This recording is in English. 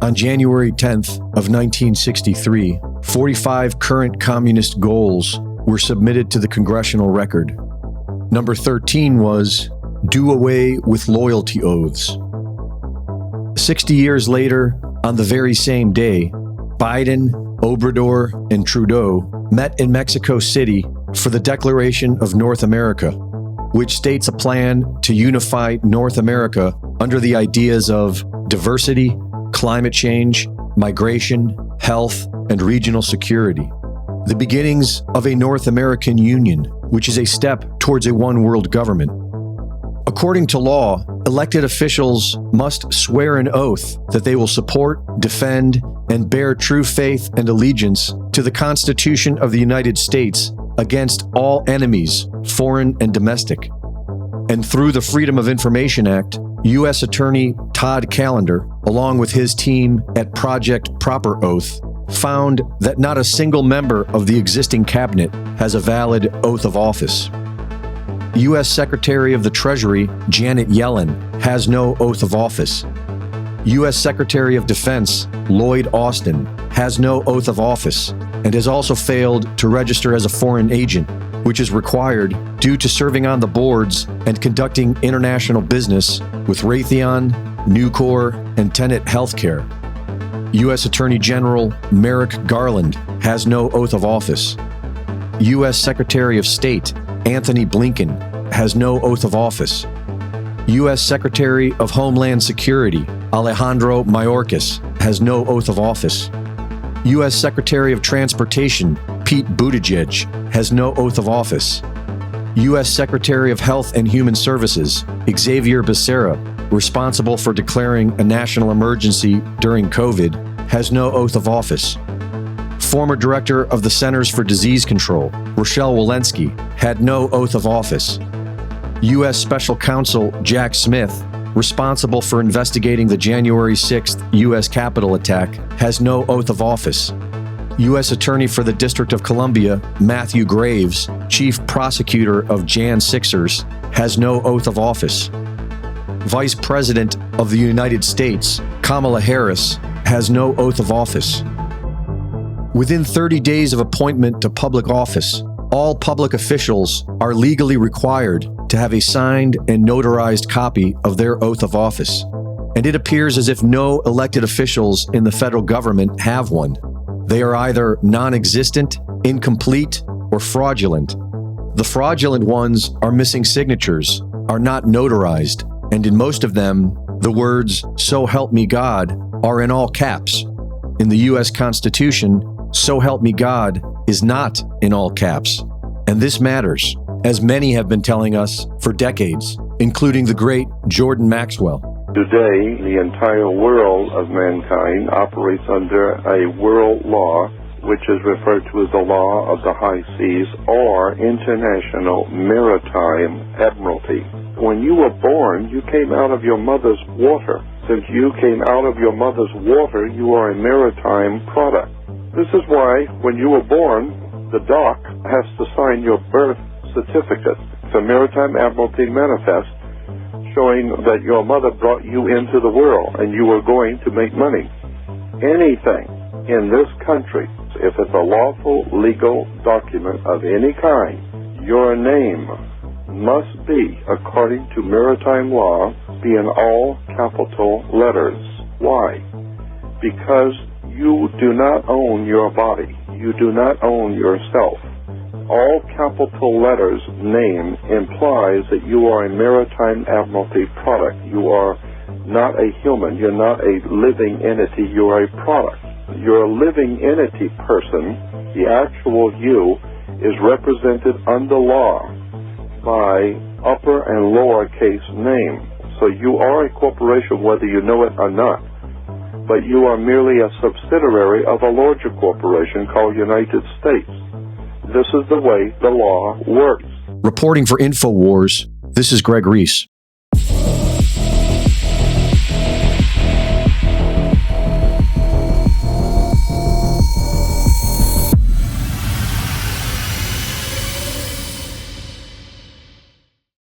On January 10th of 1963, 45 current communist goals were submitted to the congressional record. Number 13 was, do away with loyalty oaths. 60 years later, on the very same day, Biden, Obrador, and Trudeau met in Mexico City for the Declaration of North America, which states a plan to unify North America under the ideas of diversity, climate change, migration, health, and regional security. The beginnings of a North American Union, which is a step towards a one-world government. According to law, elected officials must swear an oath that they will support, defend, and bear true faith and allegiance to the Constitution of the United States against all enemies, foreign and domestic. And through the Freedom of Information Act, U.S. Attorney Todd Callender, along with his team at Project Proper Oath, found that not a single member of the existing cabinet has a valid oath of office. U.S. Secretary of the Treasury Janet Yellen has no oath of office. U.S. Secretary of Defense Lloyd Austin has no oath of office and has also failed to register as a foreign agent, which is required due to serving on the boards and conducting international business with Raytheon, Nucor, and Tenet Healthcare. U.S. Attorney General Merrick Garland has no oath of office. U.S. Secretary of State Anthony Blinken has no oath of office. U.S. Secretary of Homeland Security Alejandro Mayorkas has no oath of office. U.S. Secretary of Transportation Pete Buttigieg has no oath of office. U.S. Secretary of Health and Human Services Xavier Becerra, responsible for declaring a national emergency during COVID, has no oath of office. Former Director of the Centers for Disease Control Rochelle Walensky had no oath of office. U.S. Special Counsel Jack Smith, responsible for investigating the January 6th U.S. Capitol attack, has no oath of office. U.S. Attorney for the District of Columbia Matthew Graves, Chief Prosecutor of Jan 6ers, has no oath of office. Vice President of the United States Kamala Harris has no oath of office. Within 30 days of appointment to public office, all public officials are legally required to have a signed and notarized copy of their oath of office. And it appears as if no elected officials in the federal government have one. They are either non-existent, incomplete, or fraudulent. The fraudulent ones are missing signatures, are not notarized, and in most of them, the words, "So help me God," are in all caps. In the U.S. Constitution, "So help me God" is not in all caps. And this matters, as many have been telling us for decades, including the great Jordan Maxwell. Today, the entire world of mankind operates under a world law, which is referred to as the law of the high seas or international maritime admiralty. When you were born, you came out of your mother's water. Since you came out of your mother's water, you are a maritime product. This is why, when you were born, the dock has to sign your birth certificate. It's a maritime admiralty manifest showing that your mother brought you into the world and you were going to make money. Anything in this country, if it's a lawful legal document of any kind, your name must be, according to maritime law, be in all capital letters. Why? Because you do not own your body. You do not own yourself. All capital letters name implies that you are a maritime admiralty product. You are not a human. You're not a living entity. You are a product. You're a living entity person. The actual you is represented under law by upper and lowercase name. So you are a corporation whether you know it or not. But you are merely a subsidiary of a larger corporation called United States. This is the way the law works. Reporting for InfoWars, this is Greg Reese.